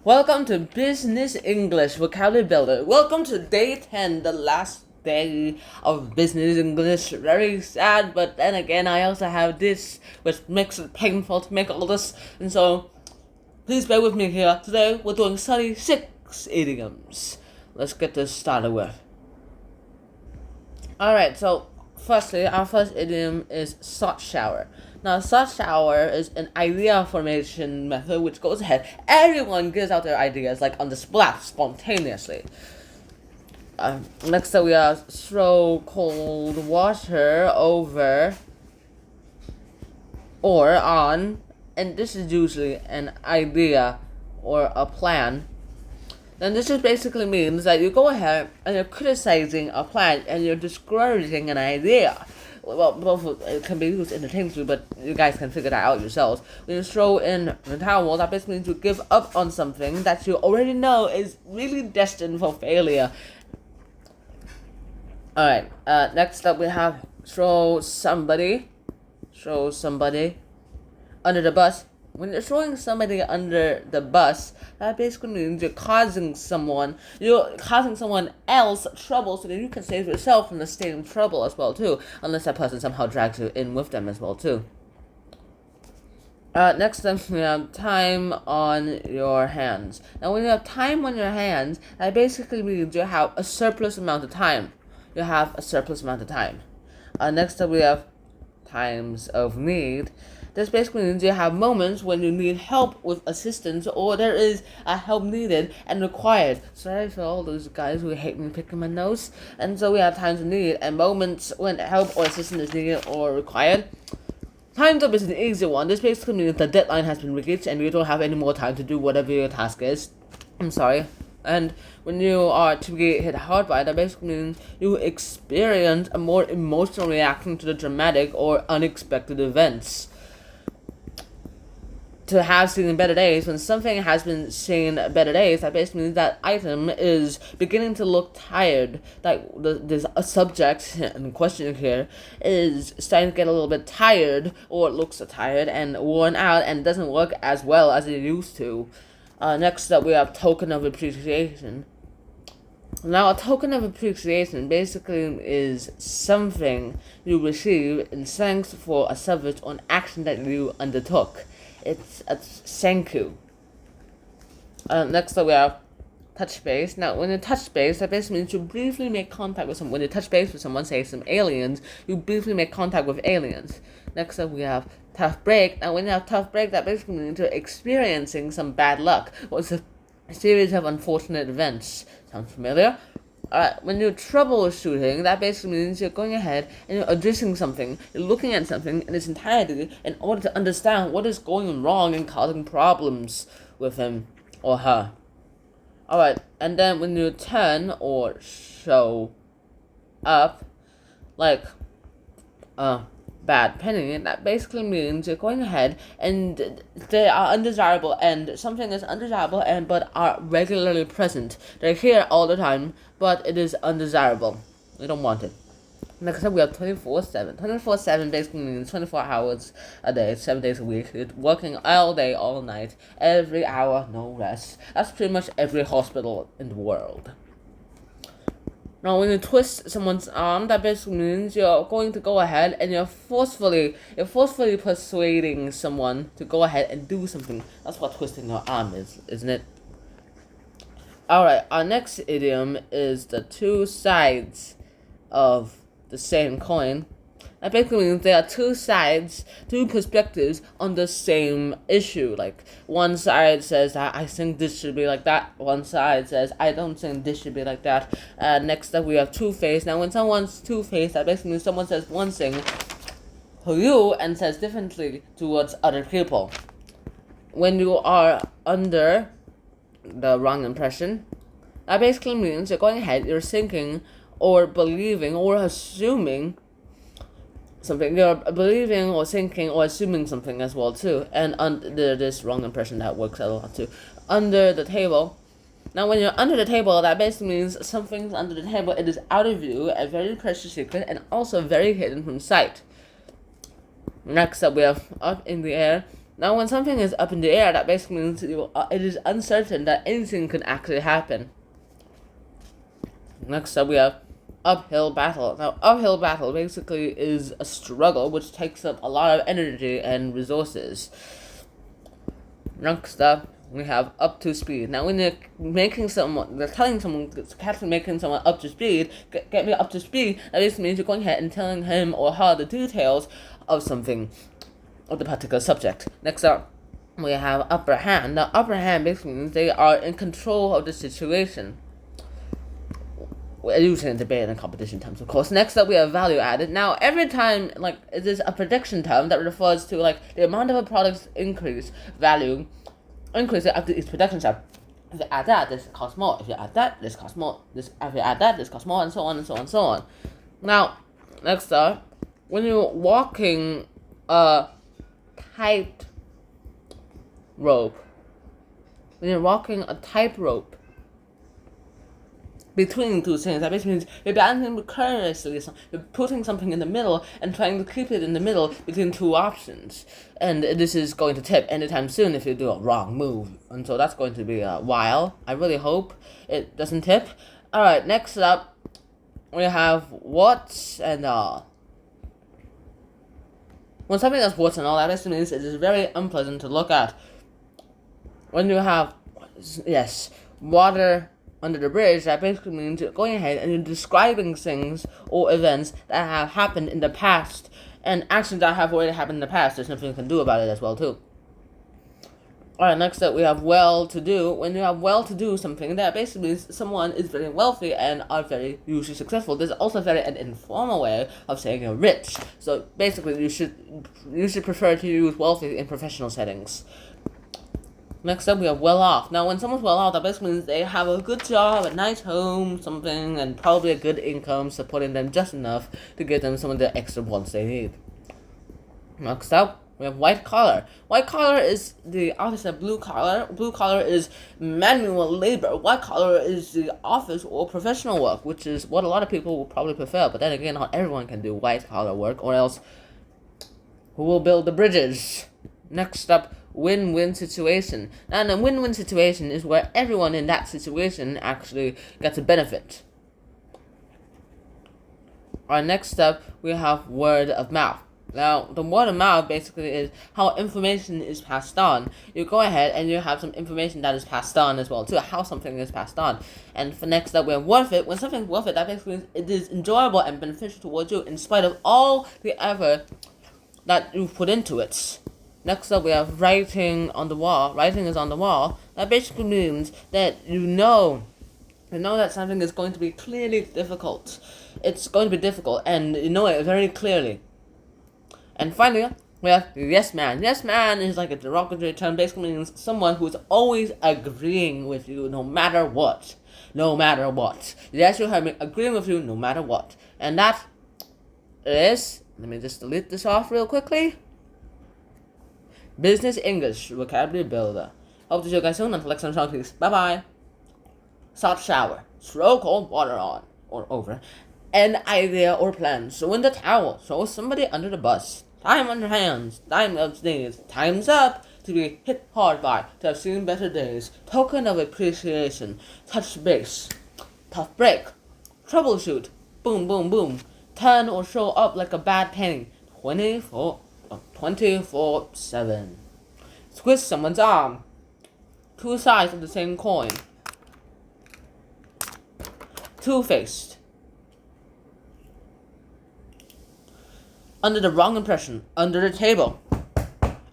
Welcome to Business English Vocabulary Builder. Welcome to day 10, the last day of Business English. Very sad, but then again, I also have this, which makes it painful to make all this. And so, please bear with me here. Today, we're doing 36 idioms. Let's get this started with. Alright, so firstly, our first idiom is salt shower. Now, salt shower is an idea formation method which goes ahead. Everyone gives out their ideas like on the splat spontaneously. Next up, we have throw cold water over or on, and this is usually an idea or a plan. Then this just basically means that you go ahead and you're criticizing a plan and you're discouraging an idea. Well, both it can be used interchangeably, but you guys can figure that out yourselves. When you throw in the towel, that basically means you give up on something that you already know is really destined for failure. Alright, next up we have throw somebody under the bus. When you're throwing somebody under the bus, that basically means you're causing someone else trouble so that you can save yourself from the same trouble as well too, unless that person somehow drags you in with them as well too. Next up, we have time on your hands. Now, when you have time on your hands, that basically means you have a surplus amount of time. Next up, we have times of need. This basically means you have moments when you need help with assistance or there is a help needed and required. Sorry for all those guys who hate me picking my nose. And so we have times of need and moments when help or assistance is needed or required. Time's up is an easy one. This basically means the deadline has been reached and you don't have any more time to do whatever your task is. I'm sorry. And when you are to get hit hard by it, that basically means you experience a more emotional reaction to the dramatic or unexpected events. To have seen better days, when something has been seen better days, that basically means that item is beginning to look tired. Like this subject in question here is starting to get a little bit tired, or it looks tired and worn out and doesn't work as well as it used to. Next up, we have token of appreciation. Now, a token of appreciation basically is something you receive in thanks for a service or an action that you undertook. It's a thank you. Next up, we have touch base. Now, when you touch base, that basically means you briefly make contact with someone. When you touch base with someone, say some aliens, you briefly make contact with aliens. Next up, we have tough break. Now, when you have tough break, that basically means you're experiencing some bad luck or it's a series of unfortunate events. Sounds familiar? When you're troubleshooting, that basically means you're going ahead and you're addressing something, you're looking at something in its entirety in order to understand what is going wrong and causing problems with him or her. Alright, and then when you turn or show up, like, bad penny, that basically means you're going ahead and they are undesirable and something is undesirable and but are regularly present. They're here all the time, but it is undesirable. We don't want it. Next up, we have 24/7. 24/7 basically means 24 hours a day, 7 days a week. It's working all day, all night, every hour, no rest. That's pretty much every hospital in the world. Now, when you twist someone's arm, that basically means you're going to go ahead and you're forcefully persuading someone to go ahead and do something. That's what twisting your arm is, isn't it? Alright, our next idiom is the two sides of the same coin. That basically means there are two sides, two perspectives on the same issue. Like, one side says, I think this should be like that. One side says, I don't think this should be like that. Next up, we have two-faced. Now, when someone's two-faced, that basically means someone says one thing to you and says differently towards other people. When you are under the wrong impression, that basically means you're going ahead, you're thinking or believing or assuming something. You're believing or thinking or assuming something as well too. And under this wrong impression, that works a lot too. Under the table. Now, when you're under the table, that basically means something's under the table. It is out of view, a very precious secret, and also very hidden from sight. Next up, we have up in the air. Now, when something is up in the air, that basically means it is uncertain that anything can actually happen. Next up, we have uphill battle. Now, uphill battle basically is a struggle which takes up a lot of energy and resources. Next up, we have up to speed. Now, when they're telling someone, making someone up to speed, get me up to speed, that basically means you're going ahead and telling him or her the details of something, of the particular subject. Next up, we have upper hand. Now, upper hand basically means they are in control of the situation. We're using debate and competition terms, of course. Next up, we have value added. Now, every time, it is a prediction term that refers to, the amount of a product's value increase after each prediction step. If you add that, this costs more. If you add that, this costs more. If you add that, this costs more, and so on, and so on, and so on. Now, next up, when you're walking a tight rope, between two things, that basically means you're balancing precariously. You're putting something in the middle and trying to keep it in the middle between two options. And this is going to tip anytime soon if you do a wrong move. And so that's going to be a while. I really hope it doesn't tip. Alright, next up, we have what's and all. When something has what's and all, that basically means it is very unpleasant to look at. When you have, water under the bridge, that basically means you're going ahead and you're describing things or events that have happened in the past and actions that have already happened in the past. There's nothing you can do about it as well, too. Alright, next up we have well-to-do. When you have well-to-do something, that basically means someone is very wealthy and are very usually successful. There's also an informal way of saying you're rich. So basically you should prefer to use wealthy in professional settings. Next up, we have well off. Now, when someone's well off, that basically means they have a good job, a nice home, something, and probably a good income, supporting them just enough to give them some of the extra wants they need. Next up, we have white collar. White collar is the opposite of blue collar. Blue collar is manual labor. White collar is the office or professional work, which is what a lot of people will probably prefer. But then again, not everyone can do white collar work, or else who will build the bridges? Next up, win-win situation. And a win-win situation is where everyone in that situation actually gets a benefit. Alright, next up, we have word of mouth. Now, the word of mouth basically is how information is passed on. You go ahead and you have some information that is passed on as well, too, how something is passed on. And for next up, we have worth it. When something's worth it, that basically means it is enjoyable and beneficial towards you in spite of all the effort that you've put into it. Next up, we have writing on the wall. Writing is on the wall. That basically means that you know that something is going to be clearly difficult. It's going to be difficult, and you know it very clearly. And finally, we have yes man. Yes man is like a derogatory term. Basically means someone who is always agreeing with you no matter what. No matter what. Yes, you have me agreeing with you no matter what. And that is, let me just delete this off real quickly. Business English Vocabulary Builder. Hope to see you guys soon. Until next time, peace. Bye bye. Start shower. Throw cold water on or over. An idea or plan. Throw in the towel. Throw somebody under the bus. Time on your hands. Time of sneeze. Time's up. To be hit hard by. To have seen better days. Token of appreciation. Touch base. Tough break. Troubleshoot. Boom, boom, boom. Turn or show up like a bad penny. 24/7. Twist someone's arm. Two sides of the same coin. Two-faced. Under the wrong impression. Under the table.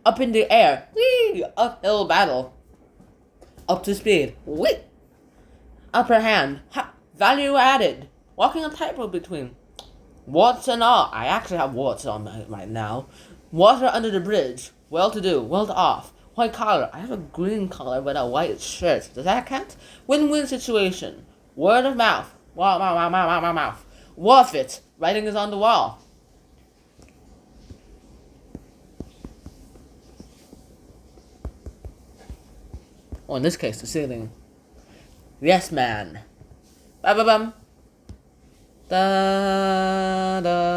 Up in the air. Whee! Uphill battle. Up to speed. Whee! Upper hand. Ha! Value added. Walking a tightrope between. Warts and all. I actually have warts on me right now. Water under the bridge. Well-to-do. Well-off. White collar. I have a green collar but a white shirt. Does that count? Win-win situation. Word of mouth. Mouth. Worth it. Writing is on the wall. Or in this case, the ceiling. Yes, man. Ba-ba-bum. Da da.